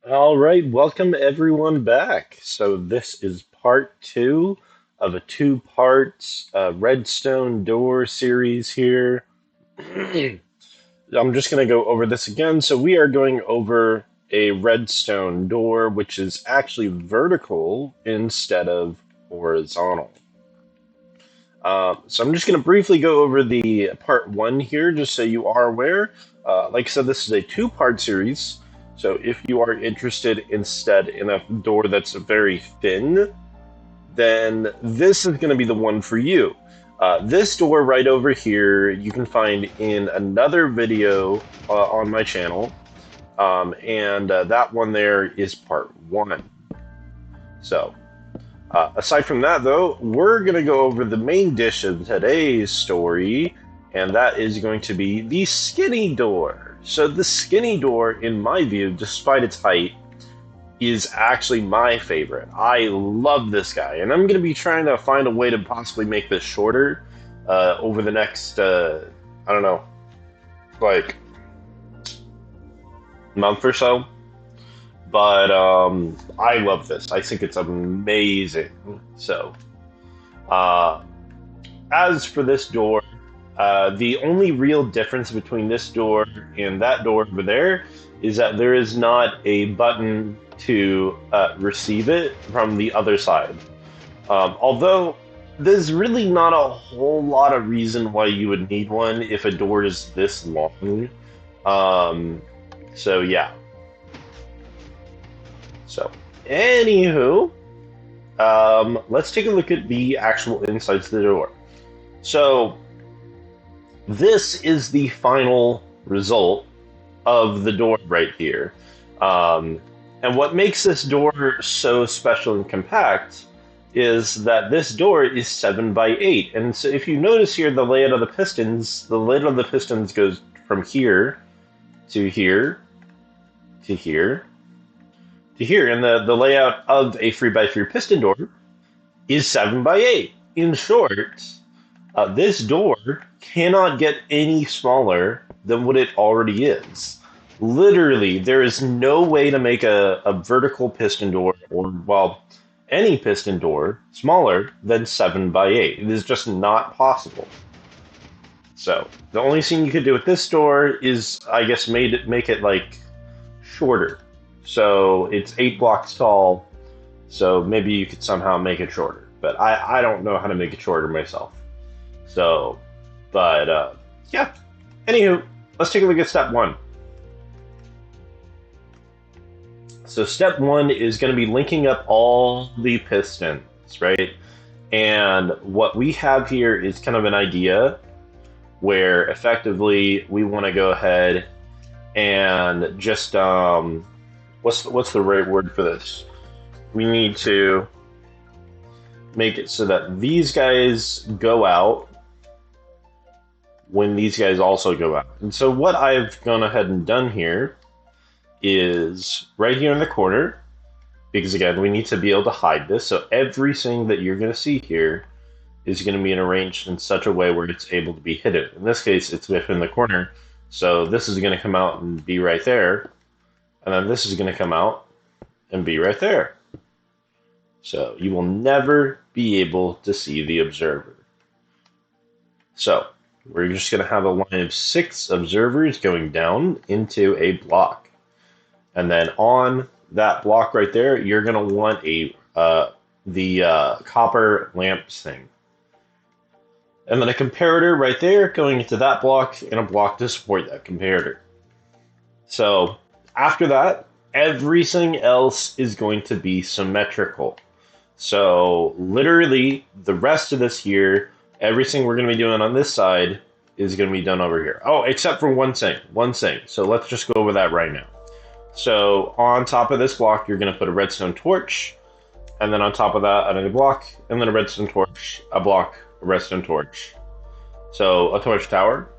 All right, welcome everyone back. So this is part two of a two-part Redstone Door series here. I'm just going to go over this again. So we are going over a redstone door, which is actually vertical instead of horizontal. So I'm just going to briefly go over the part one here, just so you are aware. Like I said, this is a two-part series. So if you are interested instead in a door that's very thin, then this is going to be the one for you. This door right over here, you can find in another video on my channel. And that one there is part one. So aside from that, though, we're going to go over the main dish of today's story, and that is going to be the skinny door. So, the skinny door, in my view, despite its height, is actually my favorite. I love this guy, and I'm going to be trying to find a way to possibly make this shorter over the next, I don't know, like month or so. But I love this. I think it's amazing. So, uh, as for this door, the only real difference between this door and that door over there is that there is not a button to receive it from the other side. Although there's really not a whole lot of reason why you would need one if a door is this long. Um, so yeah. So, anywho, let's take a look at the actual insides of the door. So, this is the final result of the door right here. Um, and what makes this door so special and compact is that this door is 7 by 8. And so if you notice here the layout of the layout of the pistons goes from here to here to here to here. And the layout of a 3 by 3 piston door is 7 by 8. In short, this door cannot get any smaller than what it already is. Literally, there is no way to make a vertical piston door, or, well, any piston door, smaller than 7 by 8. It is just not possible. So, the only thing you could do with this door is, I guess, make it like shorter. So, it's 8 blocks tall, so maybe you could somehow make it shorter. But I don't know how to make it shorter myself. So, but yeah. Anywho, let's take a look at step one. So, step one is going to be linking up all the pistons, right? And what we have here is kind of an idea where effectively we want to go ahead and just what's the right word for this? We need to make it so that these guys go out when these guys also go out. And so what I've gone ahead and done here is right here in the corner, because again, we need to be able to hide this. So everything that you're going to see here is going to be arranged in such a way where it's able to be hidden. In this case, it's within the corner. So this is going to come out and be right there. And then this is going to come out and be right there. So you will never be able to see the observer. So we're just going to have a line of 6 observers going down into a block. And then on that block right there, you're going to want the copper lamps thing. And then a comparator right there going into that block, and a block to support that comparator. So after that, everything else is going to be symmetrical. So literally, the rest of this here, everything we're going to be doing on this side is going to be done over here. Oh, except for one thing. So let's just go over that right now. So on top of this block, you're going to put a redstone torch, and then on top of that, another block, and then a redstone torch, a block, a redstone torch. So a torch tower.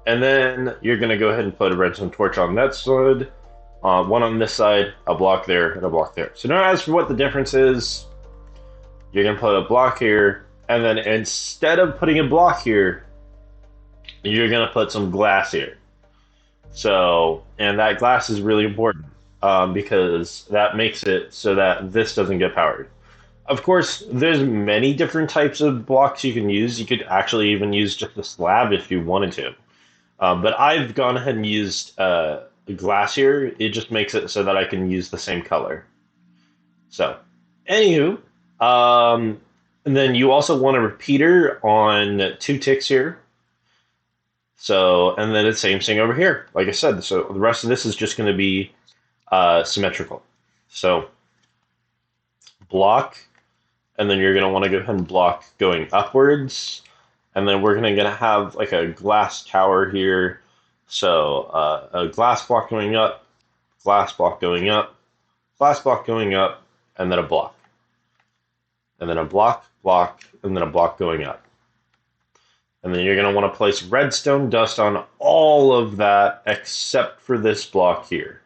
And then you're going to go ahead and put a redstone torch on that side, one on this side, a block there, and a block there. So now as for what the difference is, you're going to put a block here, and then instead of putting a block here, you're going to put some glass here. So, and that glass is really important. because that makes it so that this doesn't get powered. Of course, there's many different types of blocks you can use. You could actually even use just a slab if you wanted to. But I've gone ahead and used glass here. It just makes it so that I can use the same color. So, anywho, um, and then you also want a repeater on 2 ticks here. So, and then it's same thing over here. Like I said, so the rest of this is just going to be symmetrical. So, block, and then you're going to want to go ahead and block going upwards. And then we're going to have like a glass tower here. So, a glass block going up, glass block going up, glass block going up, and then a block. And then a block, block, and then a block going up. And then you're going to want to place redstone dust on all of that except for this block here.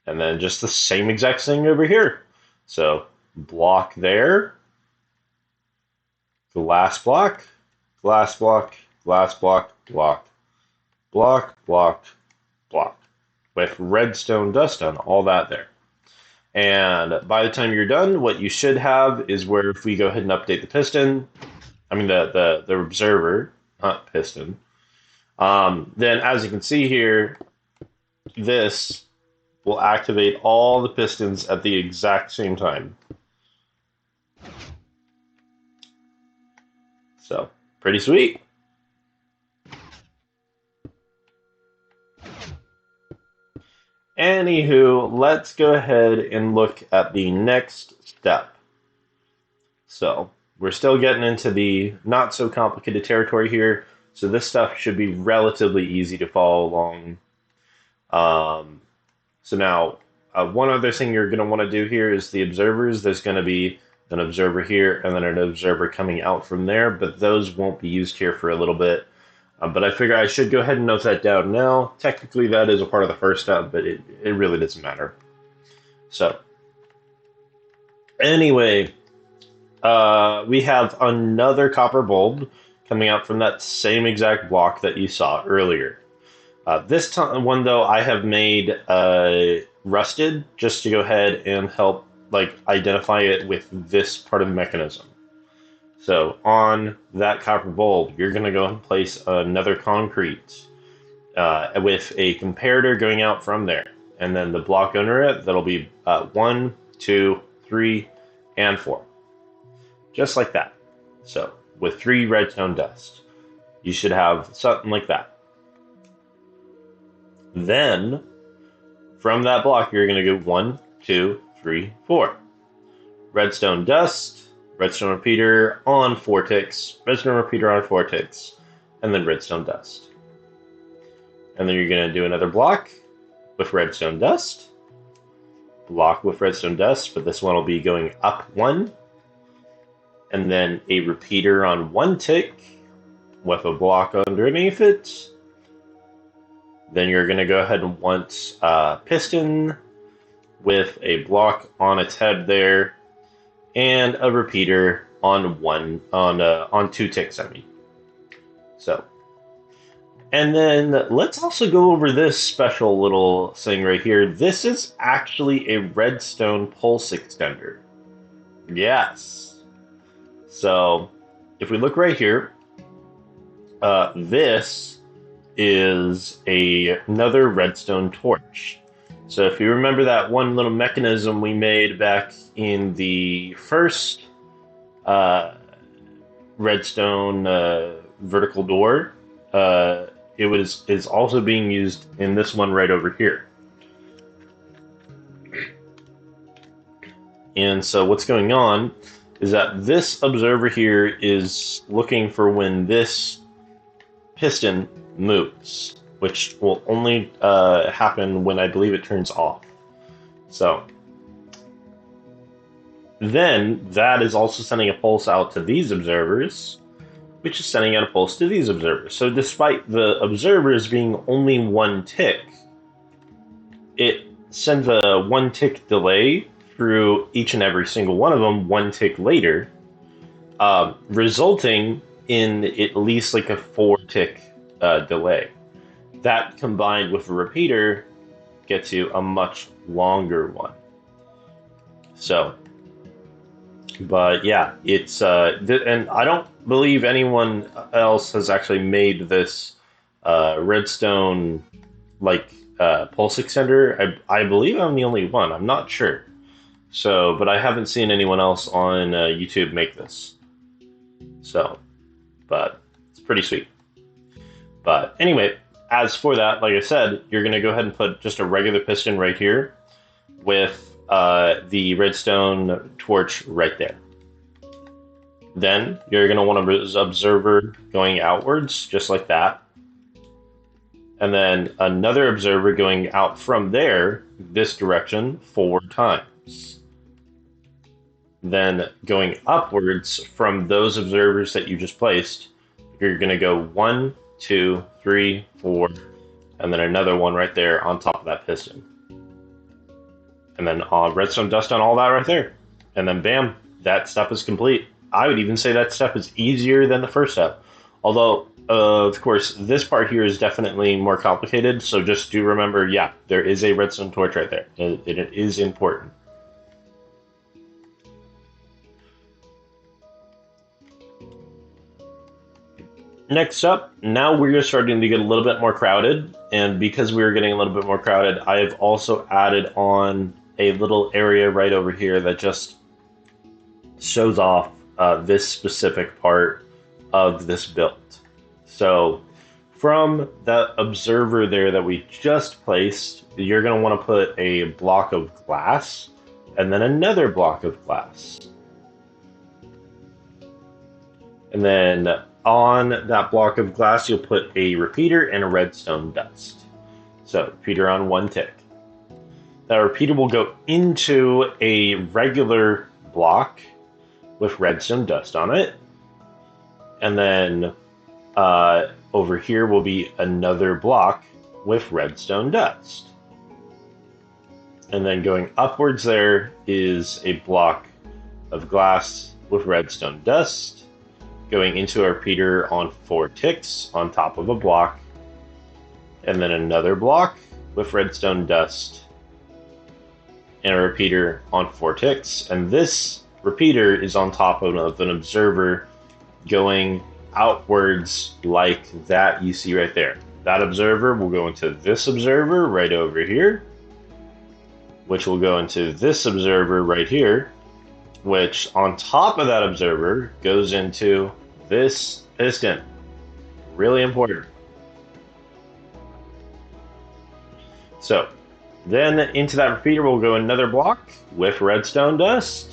And then just the same exact thing over here. So block there, glass block, glass block, glass block, block, block, block, block. With redstone dust on all that there. And by the time you're done, what you should have is where if we go ahead and update the piston, I mean the observer, not piston, then as you can see here, this will activate all the pistons at the exact same time. So, pretty sweet. Anywho, let's go ahead and look at the next step. So, we're still getting into the not so complicated territory here, so this stuff should be relatively easy to follow along. So now, one other thing you're going to want to do here is the observers. There's going to be an observer here and then an observer coming out from there, but those won't be used here for a little bit. But I figure I should go ahead and note that down now. Technically, that is a part of the first step, but it really doesn't matter. So, anyway, we have another copper bulb coming out from that same exact block that you saw earlier. This time, one though, I have made rusted just to go ahead and help identify it with this part of the mechanism. So on that copper bulb, you're going to go and place another concrete with a comparator going out from there. And then the block under it, that'll be 1, 2, 3, and 4. Just like that. So with 3 redstone dust, you should have something like that. Then from that block, you're going to go 1, 2, 3, 4. Redstone dust, redstone repeater on 4 ticks, redstone repeater on 4 ticks, and then redstone dust. And then you're going to do another block with redstone dust, block with redstone dust, but this one will be going up 1, and then a repeater on 1 tick with a block underneath it. Then you're going to go ahead and want piston with a block on its head there, and a repeater on 2 ticks. I mean, so, and then let's also go over this special little thing right here. This is actually a redstone pulse extender. Yes. So, if we look right here, this is another redstone torch. So if you remember that one little mechanism we made back in the first redstone vertical door, is also being used in this one right over here. And so what's going on is that this observer here is looking for when this piston moves, which will only happen when I believe it turns off. So then that is also sending a pulse out to these observers, which is sending out a pulse to these observers. So despite the observers being only 1 tick, it sends a 1 tick delay through each and every single one of them 1 tick later, resulting in at least like a 4 tick delay. That combined with a repeater gets you a much longer one. So, but yeah, it's and I don't believe anyone else has actually made this redstone like pulse extender. I believe I'm the only one. I'm not sure. So, but I haven't seen anyone else on YouTube make this. So, but it's pretty sweet. But anyway, as for that, like I said, you're going to go ahead and put just a regular piston right here with the redstone torch right there. Then you're going to want an observer going outwards, just like that. And then another observer going out from there, this direction, 4 times. Then going upwards from those observers that you just placed, you're going to go 1, 2, 3, 4, and then another one right there on top of that piston. And then redstone dust on all that right there. And then bam, that step is complete. I would even say that step is easier than the first step. Although, of course, this part here is definitely more complicated. So just do remember, yeah, there is a redstone torch right there. It is important. Next up, now we're starting to get a little bit more crowded, and because we were getting a little bit more crowded, I have also added on a little area right over here that just shows off this specific part of this build. So from that observer there that we just placed, you're going to want to put a block of glass and then another block of glass. And then on that block of glass, you'll put a repeater and a redstone dust. So, repeater on 1 tick. That repeater will go into a regular block with redstone dust on it. And then over here will be another block with redstone dust. And then going upwards there is a block of glass with redstone dust. Going into a repeater on 4 ticks on top of a block, and then another block with redstone dust, and a repeater on 4 ticks. And this repeater is on top of an observer going outwards like that you see right there. That observer will go into this observer right over here, which will go into this observer right here, which on top of that observer goes into this piston. Really important. So then into that repeater will go another block with redstone dust.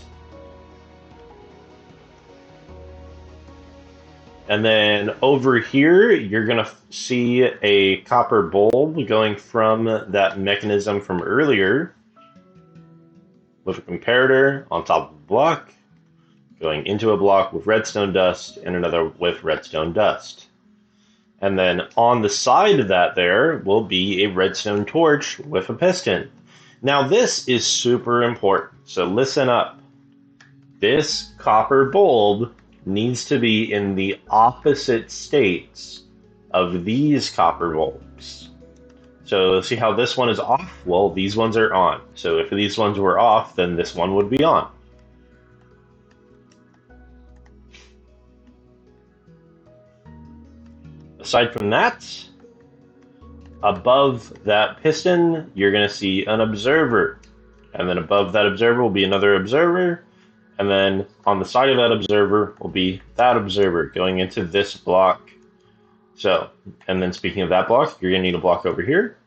And then over here, you're going to see a copper bulb going from that mechanism from earlier with a comparator on top of the block, going into a block with redstone dust and another with redstone dust. And then on the side of that there will be a redstone torch with a piston. Now this is super important, so listen up. This copper bulb needs to be in the opposite states of these copper bulbs. So see how this one is off? Well, these ones are on. So if these ones were off, then this one would be on. Aside from that, above that piston, you're going to see an observer. And then above that observer will be another observer. And then on the side of that observer will be that observer going into this block. So, and then speaking of that block, you're going to need a block over here,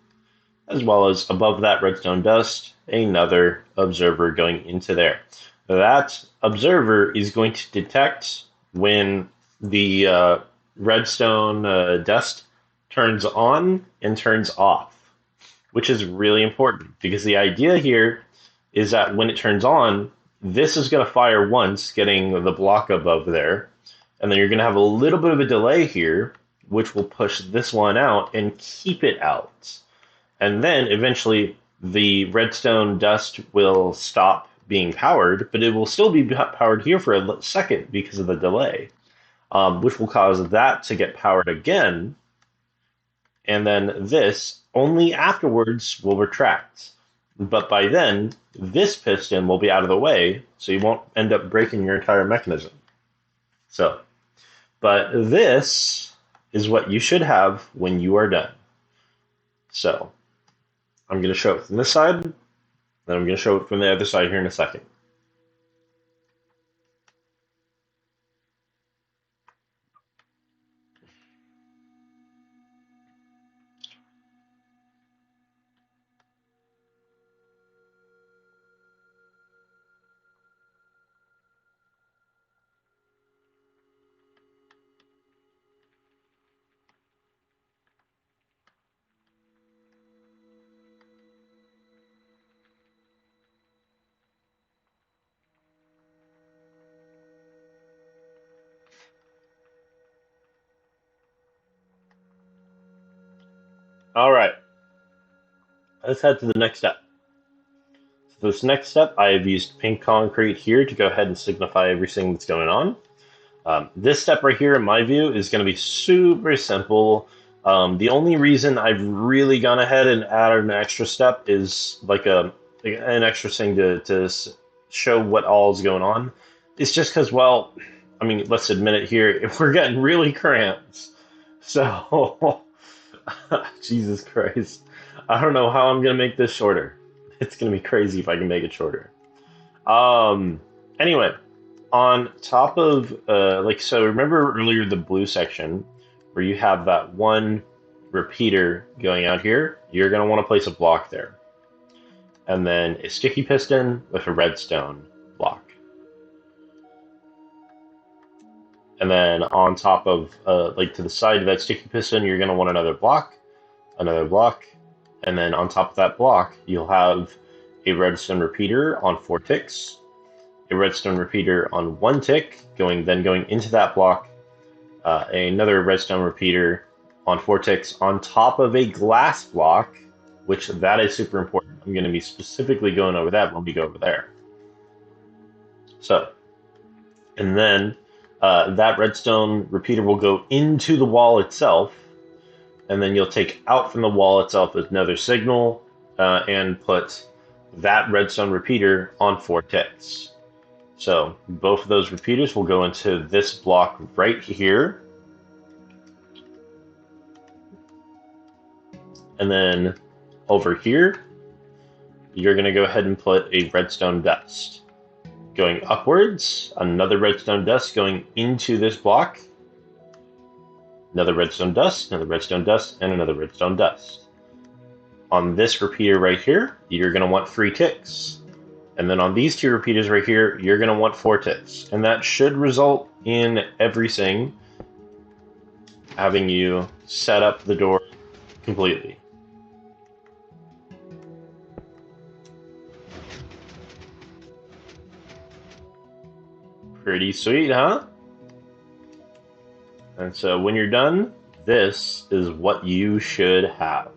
as well as above that redstone dust, another observer going into there. That observer is going to detect when the redstone dust turns on and turns off, which is really important because the idea here is that when it turns on, this is going to fire once, getting the block above there, and then you're going to have a little bit of a delay here, which will push this one out and keep it out. And then eventually the redstone dust will stop being powered, but it will still be powered here for a second because of the delay, which will cause that to get powered again. And then this only afterwards will retract. But by then, this piston will be out of the way, so you won't end up breaking your entire mechanism. So, but this is what you should have when you are done. So, I'm going to show it from this side, then I'm going to show it from the other side here in a second. All right, let's head to the next step. So this next step, I have used pink concrete here to go ahead and signify everything that's going on. This step right here, in my view, is going to be super simple. The only reason I've really gone ahead and added an extra step is like an extra thing to show what all is going on. It's just because, well, I mean, let's admit it here, if we're getting really cramped. So, Jesus Christ. I don't know how I'm going to make this shorter. It's going to be crazy if I can make it shorter. Anyway, on top of so remember earlier the blue section where you have that one repeater going out here, you're going to want to place a block there, and then a sticky piston with a redstone block, and then on top of to the side of that sticky piston you're going to want another block, and then on top of that block you'll have a redstone repeater on 4 ticks, a redstone repeater on 1 tick, going into that block, another redstone repeater on 4 ticks on top of a glass block, which that is super important. I'm going to be specifically going over that when we go over there. So, and then that redstone repeater will go into the wall itself, and then you'll take out from the wall itself another signal and put that redstone repeater on 4 ticks. So both of those repeaters will go into this block right here. And then over here, you're going to go ahead and put a redstone dust. Going upwards, another redstone dust going into this block. Another redstone dust, and another redstone dust. On this repeater right here, you're going to want 3 ticks. And then on these 2 repeaters right here, you're going to want 4 ticks. And that should result in everything having you set up the door completely. Pretty sweet, huh? And so when you're done, this is what you should have.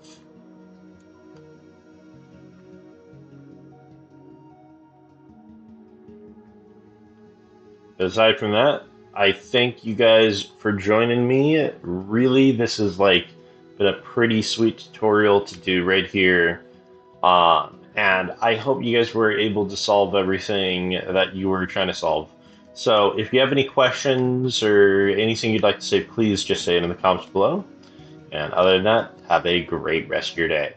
Aside from that, I thank you guys for joining me. Really, this is been a pretty sweet tutorial to do right here. And I hope you guys were able to solve everything that you were trying to solve. So if you have any questions or anything you'd like to say, please just say it in the comments below. And other than that, have a great rest of your day.